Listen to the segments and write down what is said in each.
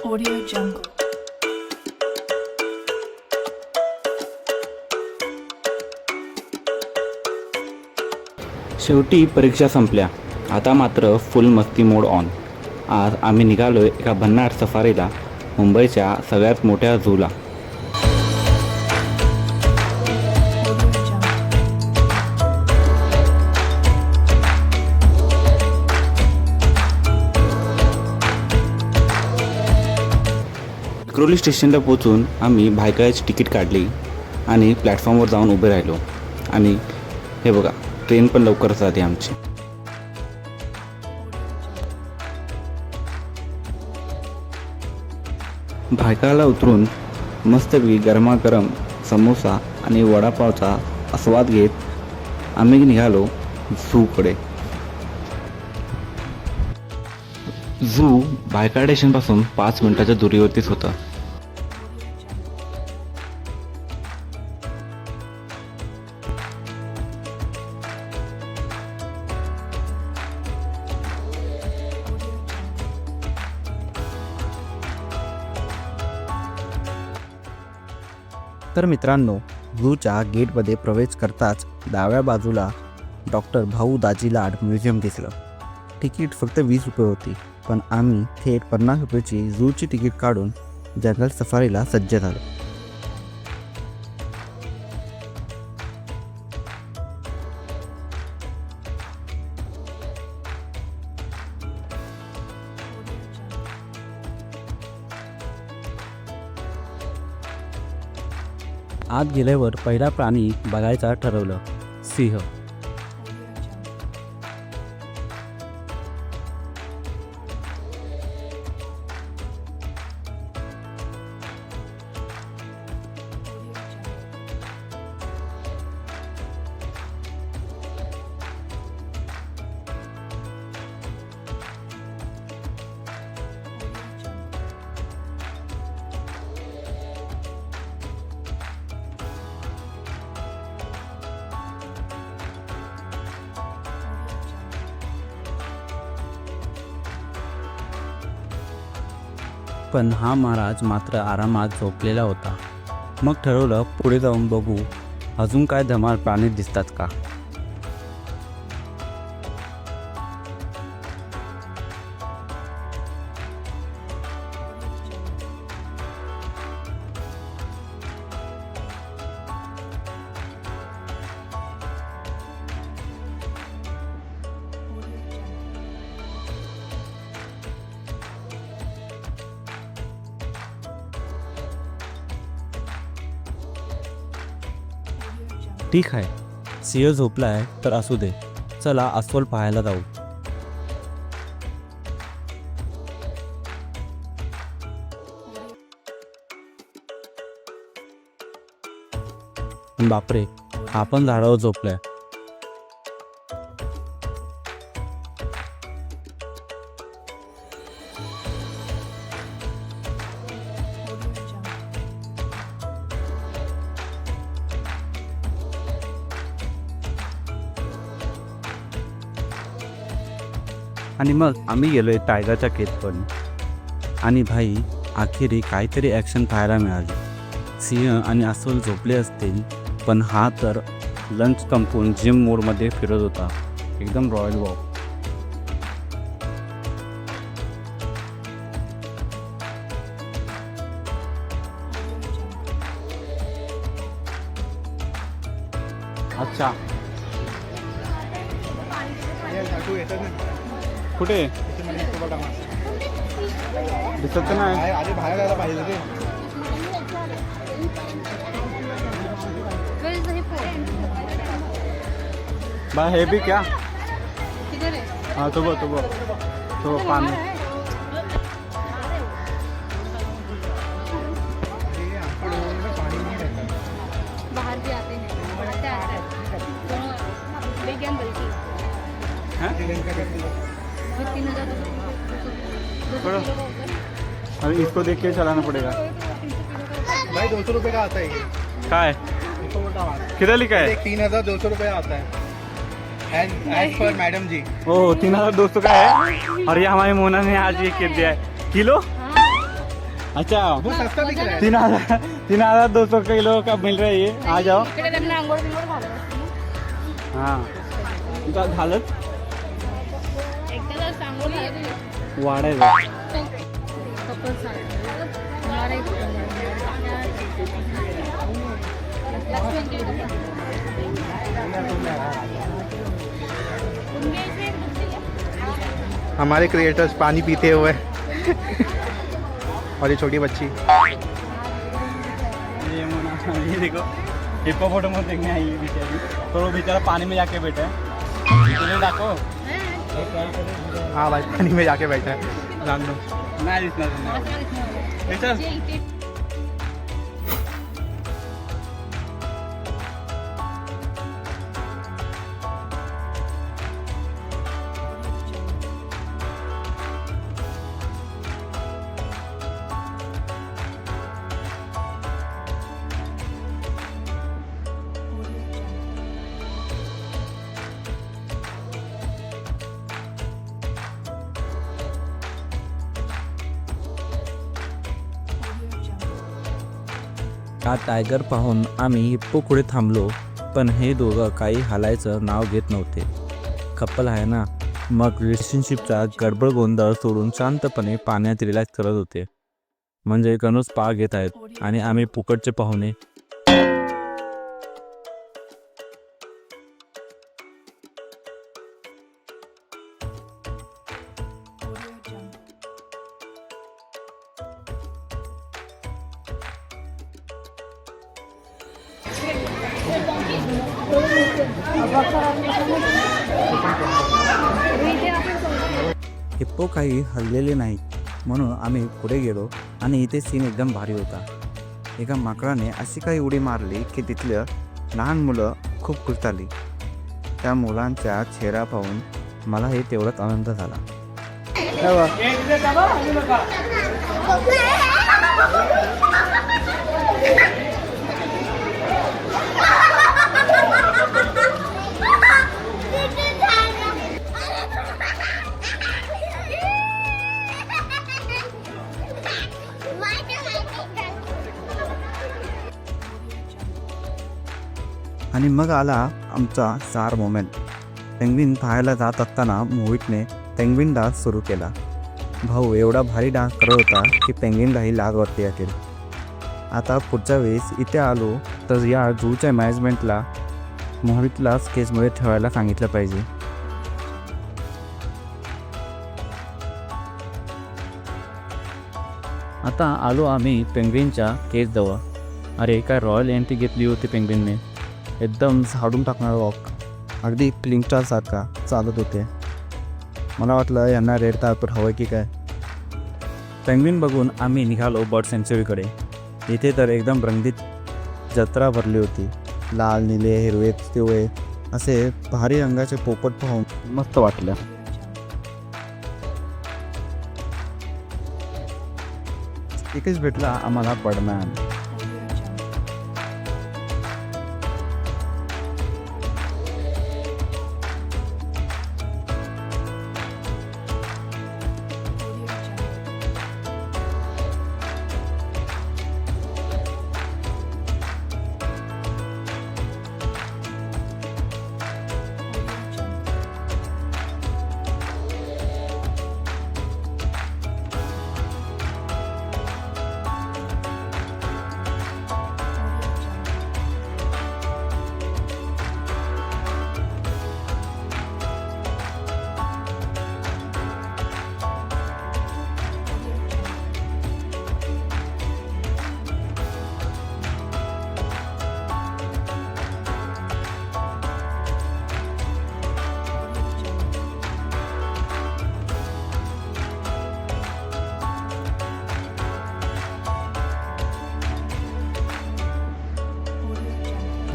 Audio Jungle. शेवटी परीक्षा संपल्या. आता मात्र फुल मस्ती मोड ऑन. आज आम्ही निघालोय एका भन्नाट सफारीला, मुंबईच्या सगळ्यात मोठ्या झूला. Audio Jungle. विक्रोली स्टेशनला पोहोचून आम्ही भायखळ्याची तिकीट काढली आणि प्लॅटफॉर्मवर जाऊन उभे राहिलो. आणि हे बघा, ट्रेन पण लवकरच जाते आमची. भायखळ्याला उतरून मस्तपैकी गरमागरम समोसा आणि वडापावचा आस्वाद घेत आम्ही निघालो झूकडे. झू भायखळा स्टेशनपासून 5 मिनिटाच्या दुरीवरतीच होतं. तर मित्रांनो, झूच्या गेटमध्ये प्रवेश करताच डाव्या बाजूला डॉक्टर भाऊ दाजी लाड म्युझियम दिसलं. तिकीट फक्त 20 रुपये होती, पण आम्ही थेट 50 रुपयाची झूची तिकीट काढून जंगल सफारीला सज्ज झालो. आत गेल्यावर पहिला प्राणी बघायचा ठरवलं, सिंह. पण हा महाराज मात्र आरामात झोपलेला होता. मग ठरवलं पुढे जाऊन बघू अजून काय धमाल प्राणी दिसतात का. ठीक आहे, सिंह झोपलाय तर असू दे. चला अस्वल पाहायला जाऊ. बापरे, हा पण झाडावर झोपलाय. आणि मग आम्ही गेलोय टायगरच्या केतपण. आणि भाई, अखेरी काहीतरी ॲक्शन पाहायला मिळाली. सिंह आणि अस्वल झोपले असतील, पण हा तर लंच संपवून जिम मोडमध्ये फिरत होता. एकदम रॉयल वॉक. अच्छा, कुठे दिसत नाही. अरे बाहेर जायला पाहिजे ते. बा हे भी क्या. किधर है? हाँ तो पानी. बाहर भी आते हैं, पढ़ते आते हैं. दोनों विज्ञान बल्कि हाँ? 3,000 अरे इसको देख के चलाना पड़ेगा. भाई 200 रुपये का आता है ये. काय इसको मोटा वाला. किधर लिखा है. 3,200 रुपये आता है. एज पर मैडम जी. ओ 3,200 का है. और ये हमारी मोना ने आज ये किया दिया है किलो. अच्छा वो सस्ता दिख रहा है। 3,200 किलो का मिल रहा है ये. आ जाओ. इकडे त्यांना आंघोळ बिंघोळ घालत असते ना. हां तुझा घालत एकदा जर सांगून वाढायचं. कपल हमारे हमारे क्रिएटर्स पानी पीते हुए और ये छोटी बच्ची ये मोना ये देखो हिप्पोपोटामस देखने आई है बेचारी. तो वो बेचारा पानी में जाके बैठा है. तुझे दाखो. हाँ भाई पानी में जाके बैठा है. जान दो. नाही दिसणार. चल. हा टायगर पाहून आम्ही हिप्पो पुढे थांबलो, पण हे दोघं काही हालायचं नाव घेत नव्हते. कपल आहे ना, मग रिलेशनशिपचा गडबड गोंधळ सोडून शांतपणे पाण्यात रिलॅक्स करत होते. म्हणजे गणूस पा घेत आहेत आणि आम्ही फुकटचे पाहुणे. हिप्पो काही हललेले नाही म्हणून आम्ही पुढे गेलो आणि इथे सीन एकदम भारी होता. एका माकडाने अशी काही उडी मारली की तिथलं लहान मुलं खूप खुश झाली. त्या मुलांच्या चेहरा पाहून मलाही तेवढाच आनंद झाला. आणि मग आला आमचा स्टार मोमेंट. पेंग्विन पाहायला जात असताना मोहितने पेंग्विन डान्स सुरू केला. भाऊ एवढा भारी डान्स करत होता की पेंग्विनलाही लाग वाटते अखेर. आता पुढच्या वेळेस इथे आलो तर या झूच्या मॅनेजमेंटला मोहितला स्केचमध्ये ठेवायला सांगितलं पाहिजे. आता आलो आम्ही पेंग्विनच्या केजजवळ. अरे काय रॉयल एंट्री घेतली होती पेंग्विनने. एकदम झाडून टाकणारा वॉक, अगदी प्लिंगस्टारसारखा चालत होते. मला वाटलं यांना रेड कार्पेट हवं की काय. पेंग्विन बघून आम्ही निघालो बर्ड सेंचुरीकडे. इथे तर एकदम रंगीत जत्रा भरली होती. लाल, निळे, हिरवे, पिवळे असे भारी रंगाचे पोपट पाहून मस्त वाटलं. एकच भेटला आम्हाला बर्डमॅन.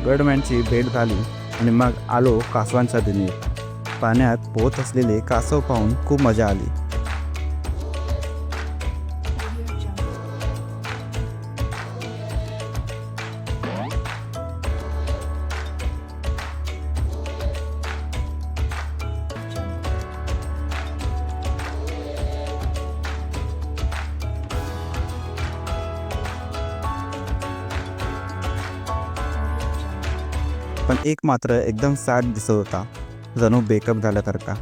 बर्डमॅनची भेट झाली आणि मग आलो कासवांच्या दिनी. पाण्यात पोहत असलेले कासव पाहून खूप मजा आली. पण एक मात्र एकदम सॅड दिसत होता, जणू बेकअप झाल्यासारखा.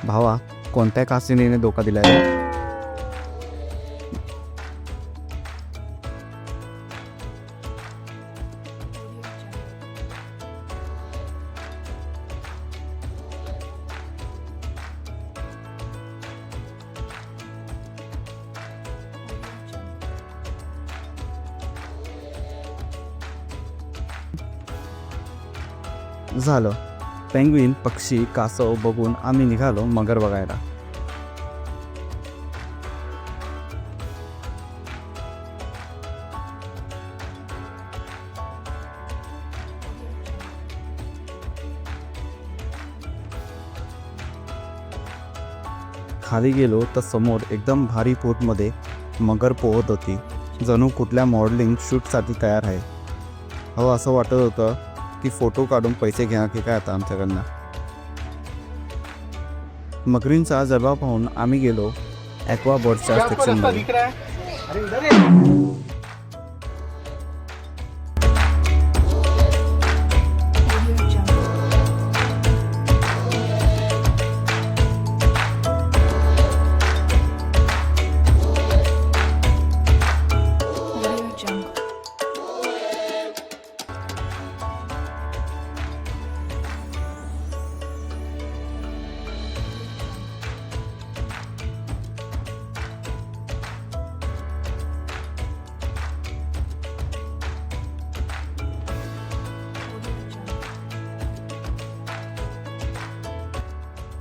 भावा, कोणत्या कासिनीने धोका दिला रे? झालं. पेंग्विन, पक्षी, कासव बघून आम्ही निघालो मगर बघायला. खाली गेलो तर समोर एकदम भारी पोटमध्ये मगर पोहत होती, जणू कुठल्या मॉडेलिंग शूटसाठी तयार आहे. हो, असं वाटत होतं की फोटो काढून पैसे घ्या की काय आता आमच्याकडनं. मगरींचा जलवा पाहून आम्ही गेलो ॲक्वा बर्डच्या सेक्शनमध्ये.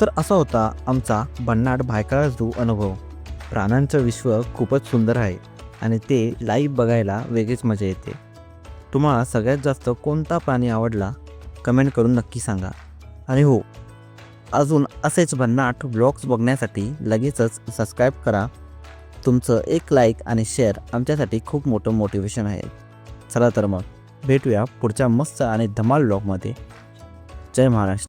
तर असा होता आमचा भन्नाट भायखळा झू अनुभव. प्राण्यांचं विश्व खूपच सुंदर आहे आणि ते लाईव्ह बघायला वेगळीच मजा येते. तुम्हाला सगळ्यात जास्त कोणता प्राणी आवडला कमेंट करून नक्की सांगा. आणि हो, अजून असेच भन्नाट व्लॉग्स बघण्यासाठी लगेचच सबस्क्राईब करा. तुमचं एक लाईक आणि शेअर आमच्यासाठी खूप मोठं मोटिवेशन आहे. चला तर मग भेटूया पुढच्या मस्त आणि धमाल व्लॉगमध्ये. जय महाराष्ट्र.